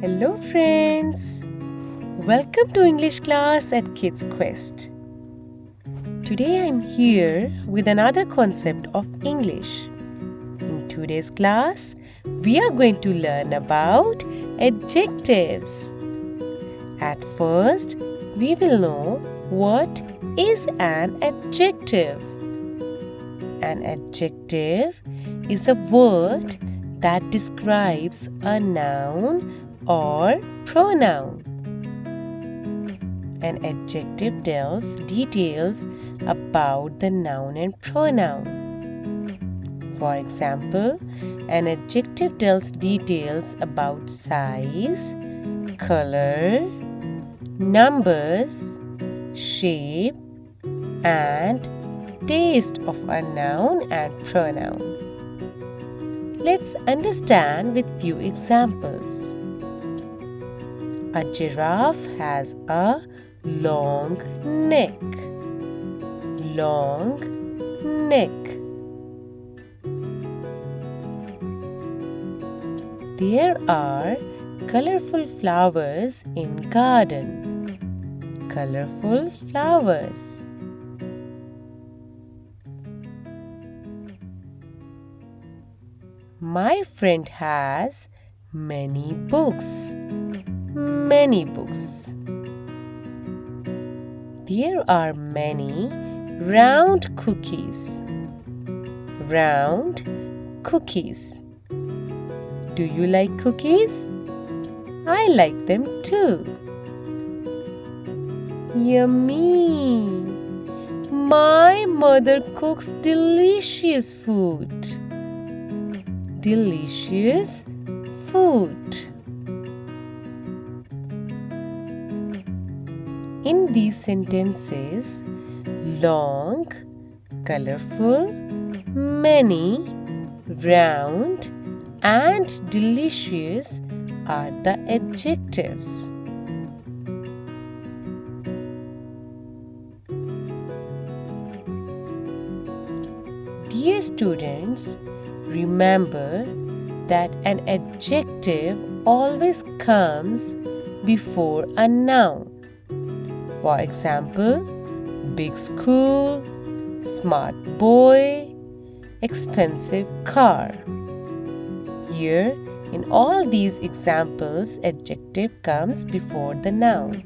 Hello friends! Welcome to English class at Kids Quest. Today I'm here with another concept of English. In today's class, we are going to learn about adjectives. At first, we will know what is an adjective. An adjective is a word that describes a noun or pronoun. An adjective tells details about the noun and pronoun. For example, an adjective tells details about size, color, numbers, shape, and taste of a noun and pronoun. Let's understand with few examples. A giraffe has a long neck. Long neck. There are colorful flowers in garden. Colorful flowers. My friend has many books. Many books. There are many round cookies. Round cookies. Do you like cookies? I like them too. Yummy! My mother cooks delicious food. Delicious food. In these sentences, long, colorful, many, round, and delicious are the adjectives. Dear students, remember that an adjective always comes before a noun. For example, big school, smart boy, expensive car. Here, in all these examples, adjective comes before the noun.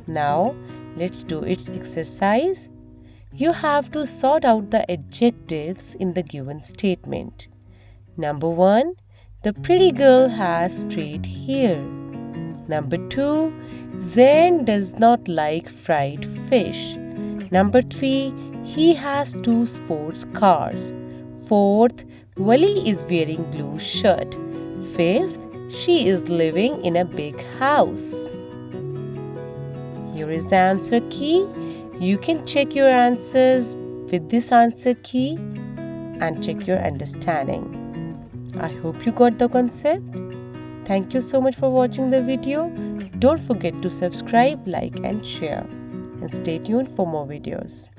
Now, let's do its exercise. You have to sort out the adjectives in the given statement. Number 1, the pretty girl has straight hair. Number 2, Zen does not like fried fish. Number 3, he has 2 sports cars. 4th, Wally is wearing blue shirt. 5th, she is living in a big house. Here is the answer key. You can check your answers with this answer key and check your understanding. I hope you got the concept. Thank you so much for watching the video. Don't forget to subscribe, like and share. And stay tuned for more videos.